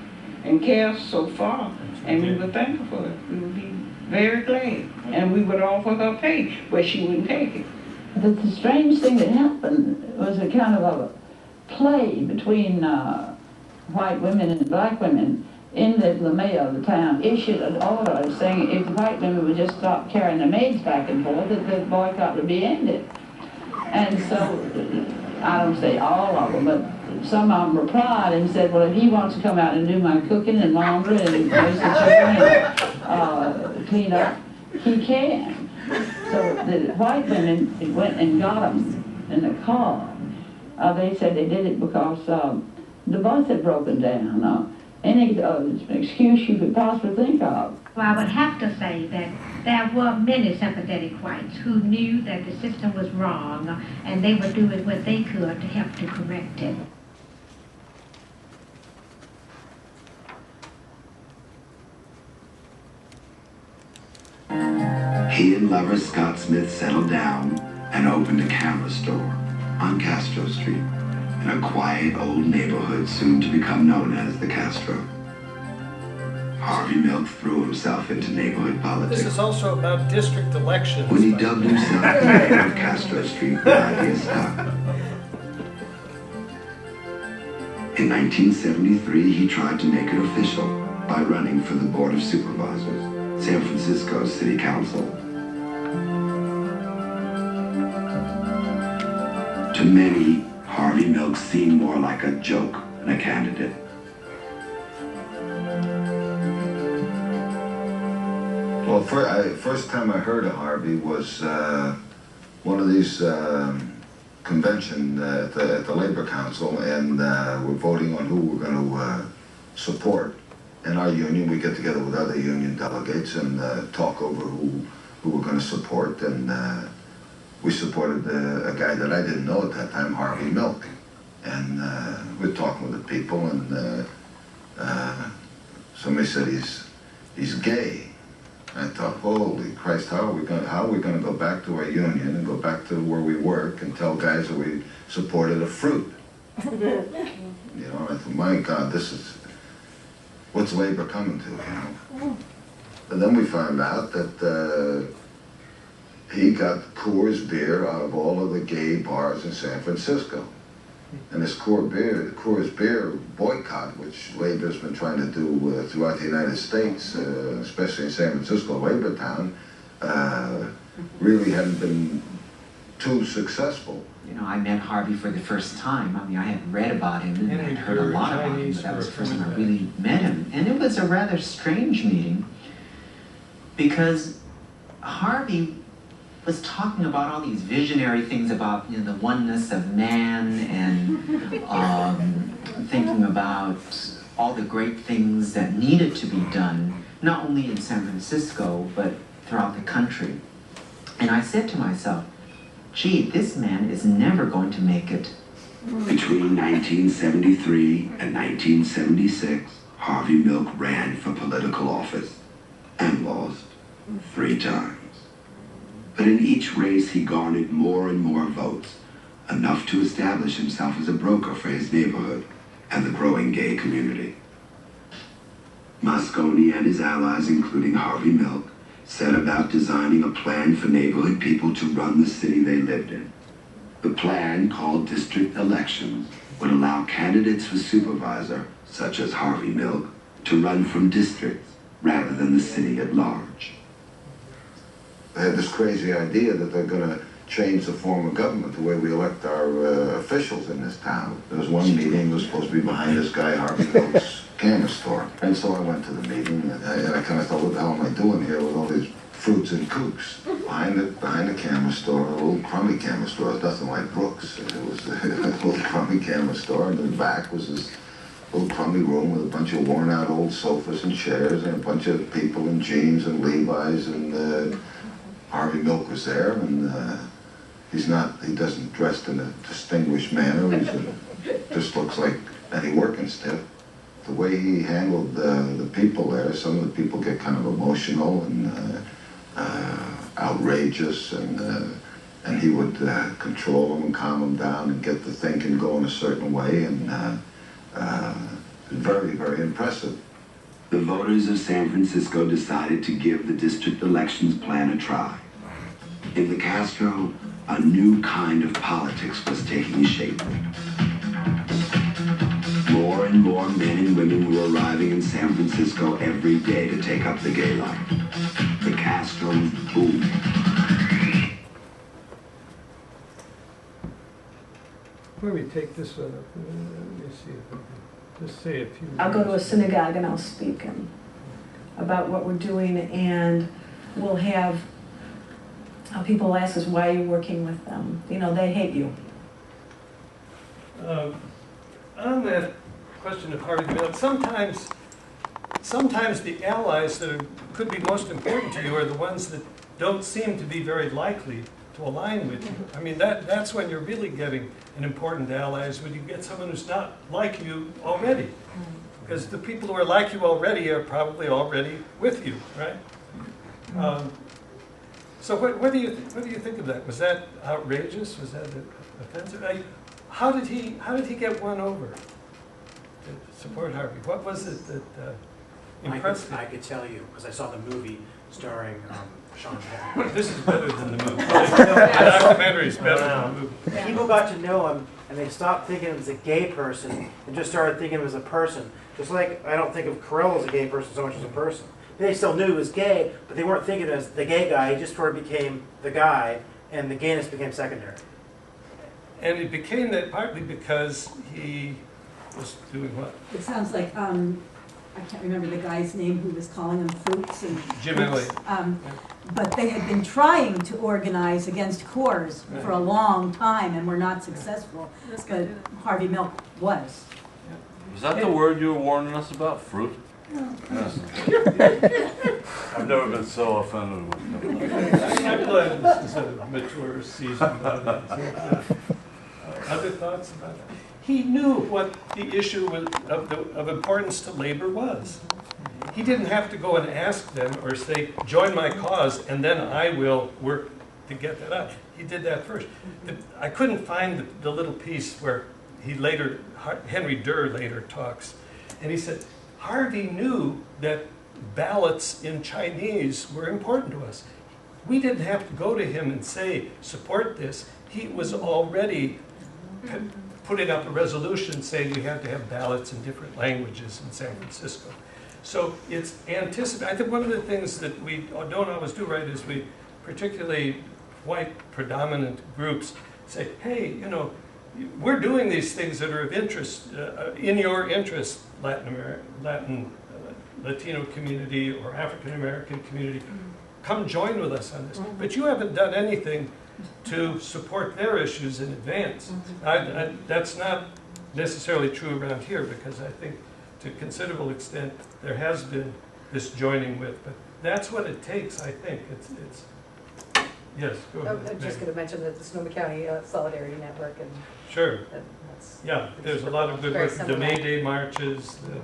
Speaker 21: and carry us so far, and we would thank her for it. We would be very glad, and we would offer her pay, but she wouldn't take it. The strange thing that happened was a kind of a play between white women and black women, in that the mayor of the town issued an order saying if the white women would just stop carrying their maids back and forth, that the boycott would be ended. And so, I don't say all of them, but some of them replied and said, well, if he wants to come out and do my cooking and laundry and raise the children and clean up, he can. So the white women went and got them in the car. They said they did it because the bus had broken down. Any excuse you could possibly think of.
Speaker 5: Well, I would have to say that there were many sympathetic whites who knew that the system was wrong and they were doing what they could to help to correct it.
Speaker 8: He and lover Scott Smith settled down and opened a camera store on Castro Street in a quiet old neighborhood soon to become known as the Castro. Harvey Milk threw himself into neighborhood politics.
Speaker 1: This is also about district elections.
Speaker 8: When he dubbed himself the mayor of Castro Street, the idea stuck. In 1973, he tried to make it official by running for the Board of Supervisors, San Francisco's city council. To many, Harvey Milk seemed more like a joke than a candidate.
Speaker 9: Well, first time I heard of Harvey was one of these convention at the Labor Council, and we're voting on who we're going to support. In our union, we get together with other union delegates and talk over who we're going to support, and we supported a guy that I didn't know at that time, Harvey Milk. And we're talking with the people, and somebody said he's gay. I thought, holy Christ, how are we going to go back to our union and go back to where we work and tell guys that we supported a fruit? You know, I thought, my God, what's labor coming to, you know? And then we found out that he got Coors beer out of all of the gay bars in San Francisco. And this Coors beer boycott, which Labor's been trying to do throughout the United States, especially in San Francisco, Labor Town, really hadn't been too successful.
Speaker 10: You know, I met Harvey for the first time. I mean, I had read about him and had heard a lot about him, but that was the first time I really met him. And it was a rather strange meeting because Harvey was talking about all these visionary things about, you know, the oneness of man and thinking about all the great things that needed to be done, not only in San Francisco, but throughout the country. And I said to myself, gee, this man is never going to make it.
Speaker 8: Between 1973 and 1976, Harvey Milk ran for political office and lost 3 times. But in each race, he garnered more and more votes, enough to establish himself as a broker for his neighborhood and the growing gay community. Moscone and his allies, including Harvey Milk, set about designing a plan for neighborhood people to run the city they lived in. The plan, called district elections, would allow candidates for supervisor, such as Harvey Milk, to run from districts rather than the city at large.
Speaker 9: They had this crazy idea that they're going to change the form of government, the way we elect our officials in this town. There was one meeting that was supposed to be behind this guy Harvey Milk's camera store. And so I went to the meeting, and I kind of thought, what the hell am I doing here with all these fruits and kooks? Behind the camera store, a little crummy camera store. It was nothing like Brooks. It was a little crummy camera store, and in the back was this little crummy room with a bunch of worn-out old sofas and chairs and a bunch of people in jeans and Levi's, and Harvey Milk was there, and he doesn't dress in a distinguished manner. Just looks like any working stiff. The way he handled the people there, some of the people get kind of emotional and outrageous, and he would control them and calm them down and get the thinking going a certain way, and very, very impressive.
Speaker 8: The voters of San Francisco decided to give the district elections plan a try. In the Castro, a new kind of politics was taking shape. More and more men and women were arriving in San Francisco every day to take up the gay life. The Castros boomed.
Speaker 1: Where we take this one up, let me see if I can just say a few words.
Speaker 11: I'll go to a synagogue and I'll speak about what we're doing, and we'll have people ask us, why are you working with them? You know, they hate you.
Speaker 1: On that question of Harvey Milk, sometimes the allies that could be most important to you are the ones that don't seem to be very likely to align with you. I mean, that's when you're really getting an important ally, is when you get someone who's not like you already. Because the people who are like you already are probably already with you, right? So what do you think of that? Was that outrageous? Was that offensive? How did he get won over to support Harvey? What was it that impressed
Speaker 7: I could tell you, because I saw the movie starring Sean Penn.
Speaker 1: This is better than the movie. The documentary is better than the movie.
Speaker 7: People got to know him, and they stopped thinking of him as a gay person and just started thinking of him as a person. Just like I don't think of Carell as a gay person so much as a person. They still knew he was gay, but they weren't thinking of him as the gay guy. He just sort of became the guy, and the gayness became secondary.
Speaker 1: And it became that partly because he was doing what?
Speaker 2: It sounds like, I can't remember the guy's name who was calling them fruits and.
Speaker 1: Jim
Speaker 2: fruits. But they had been trying to organize against Coors for a long time and were not successful. But Harvey Milk was.
Speaker 15: Is that the word you were warning us about? Fruit? Yes. I've never been so offended with
Speaker 1: I'm glad this is a mature season about it. Other thoughts about it? He knew what the issue of importance to labor was. He didn't have to go and ask them or say, join my cause, and then I will work to get that out. He did that first. I couldn't find the little piece where he later, Henry Durr later talks, and he said, Harvey knew that ballots in Chinese were important to us. We didn't have to go to him and say, support this. He was already putting up a resolution saying we had to have ballots in different languages in San Francisco. So it's anticipated. I think one of the things that we don't always do right is we, particularly white predominant groups, say, hey, you know, we're doing these things that are of interest, in your interest, Latino community or African American community. Come join with us on this. But you haven't done anything to support their issues in advance. That's not necessarily true around here, because I think to a considerable extent there has been this joining with, but that's what it takes, I think. It's yes, go ahead.
Speaker 4: I'm just going to mention that the Sonoma County Solidarity Network and
Speaker 1: sure.
Speaker 4: That's
Speaker 1: yeah, there's a lot of good work. The May Day marches, the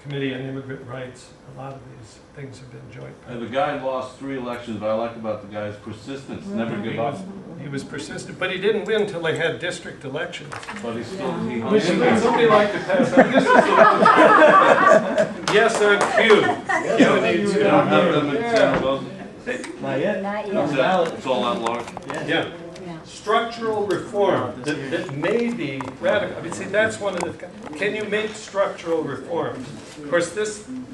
Speaker 1: Committee on Immigrant Rights, a lot of these things have been joint.
Speaker 15: And the guy lost 3 elections, but I like about the guy's persistence, never give up.
Speaker 1: He was persistent, but he didn't win until they had district elections.
Speaker 15: But he still, he
Speaker 1: Would somebody like to pass on? This is the yes, on cue.
Speaker 15: You don't have them in Santa Rosa?
Speaker 16: Not yet.
Speaker 17: Not
Speaker 15: That's
Speaker 17: yet.
Speaker 15: it. It's all at large.
Speaker 1: Yeah. Structural reform that may be radical. I mean, see, that's one of the. Can you make structural reforms? Of course,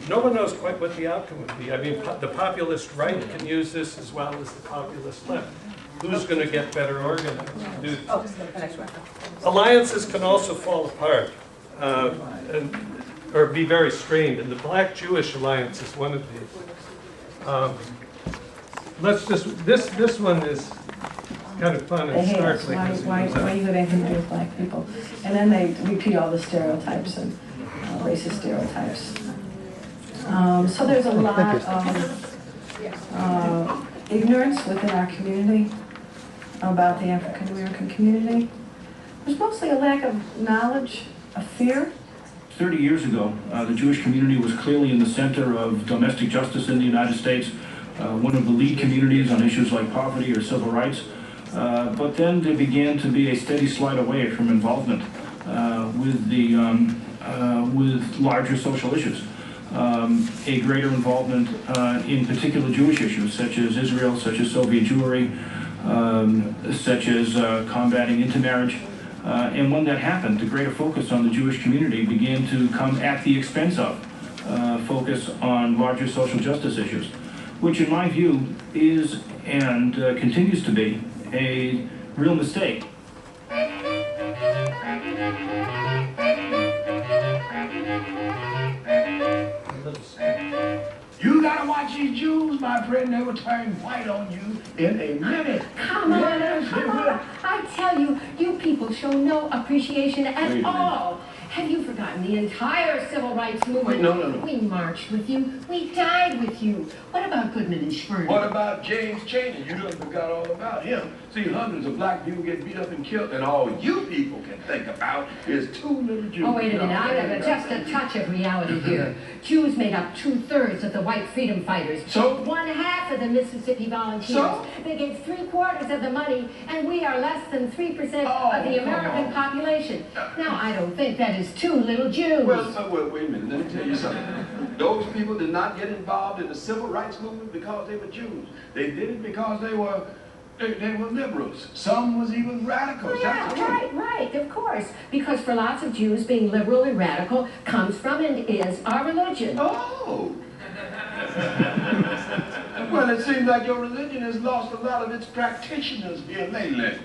Speaker 1: no one knows quite what the outcome would be. I mean, the populist right can use this as well as the populist left. Who's going to get better organized? Alliances can also fall apart or be very strained, and the Black-Jewish alliance is one of these. Let's just. This one is kind of fun
Speaker 11: They
Speaker 1: and
Speaker 11: hate us.
Speaker 1: startling.
Speaker 11: Why you have anything to do with black people? And then they repeat all the stereotypes and racist stereotypes. So there's a lot of ignorance within our community about the African American community. There's mostly a lack of knowledge, a fear.
Speaker 23: 30 years ago, the Jewish community was clearly in the center of domestic justice in the United States, one of the lead communities on issues like poverty or civil rights. But then there began to be a steady slide away from involvement with larger social issues. A greater involvement in particular Jewish issues, such as Israel, such as Soviet Jewry, such as combating intermarriage. And when that happened, the greater focus on the Jewish community began to come at the expense of focus on larger social justice issues, which in my view is and continues to be a real mistake.
Speaker 12: You gotta watch these Jews, my friend. They will turn white on you in a minute.
Speaker 5: Come on, come on. I tell you, you people show no appreciation at all. Have you forgotten the entire civil rights movement?
Speaker 12: Wait, no.
Speaker 5: We marched with you. We died with you. What about Goodman and Schwerner?
Speaker 12: What about James Chaney? You done forgot all about him. See, hundreds of black people get beat up and killed, and all you people can think about is 2 little Jews.
Speaker 5: Oh, wait a minute. I have just a touch of reality here. Jews made up 2/3 of the white freedom fighters.
Speaker 12: So?
Speaker 5: 1/2 of the Mississippi volunteers.
Speaker 12: So?
Speaker 5: They get 3/4 of the money, and we are less than 3% of the American population. Now, I don't think that is 2 little Jews.
Speaker 12: Well, wait a minute. Let me tell you something. Those people did not get involved in the civil rights movement because they were Jews. They did it because they were liberals. Some was even radicals.
Speaker 5: Oh, yeah, right, of course. Because for lots of Jews, being liberal and radical comes from and is our religion.
Speaker 12: Oh! Well, it seems like your religion has lost a lot of its practitioners here lately.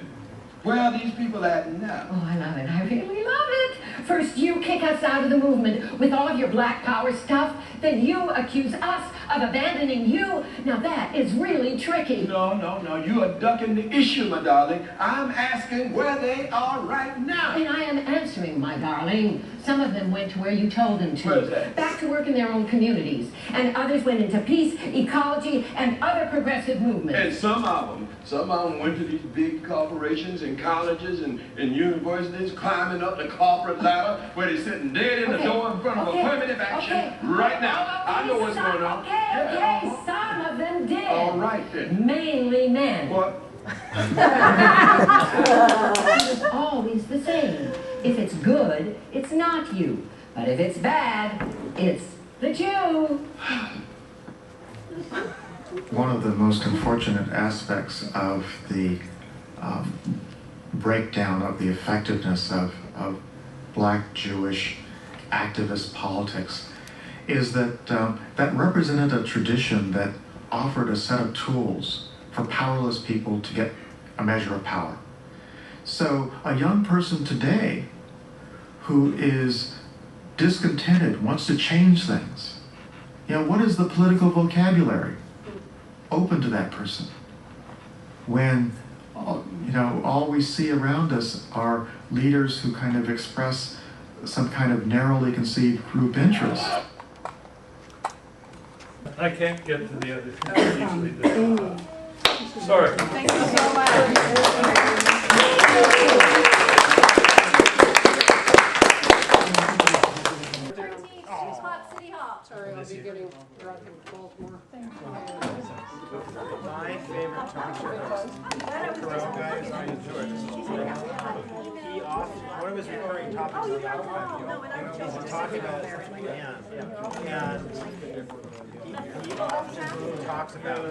Speaker 12: Where are these people at now?
Speaker 13: Oh, I love it. I really love it. First, you kick us out of the movement with all of your black power stuff. Then you accuse us of abandoning you. Now that is really tricky.
Speaker 12: No, no, no. You are ducking the issue, my darling. I'm asking where they are right now.
Speaker 13: And I am answering, my darling. Some of them went to where you told them to.
Speaker 12: Where's that?
Speaker 13: Back to work in their own communities. And others went into peace, ecology, and other progressive movements.
Speaker 12: And some of them went to these big corporations and colleges and universities, climbing up the corporate ladder where they're sitting dead in the door in front of affirmative action right now. I know what's going on.
Speaker 13: Okay, some of them did.
Speaker 12: All right then.
Speaker 13: Mainly men.
Speaker 12: What?
Speaker 13: It's always the same. If it's good, it's not you. But if it's bad, it's the Jew.
Speaker 14: One of the most unfortunate aspects of the breakdown of the effectiveness of black Jewish activist politics is that that represented a tradition that offered a set of tools for powerless people to get a measure of power. So a young person today who is discontented, wants to change things, you know, what is the political vocabulary open to that person? When, you know, all we see around us are leaders who kind of express some kind of narrowly conceived group interest.
Speaker 1: I can't get to the other two. Sorry.
Speaker 4: Thank you so much.
Speaker 19: Sorry, I'll be getting drunk in Baltimore.
Speaker 7: My favorite topic. I enjoy this. Key off. One of his recurring topics is Occupy. Talking about and he talks about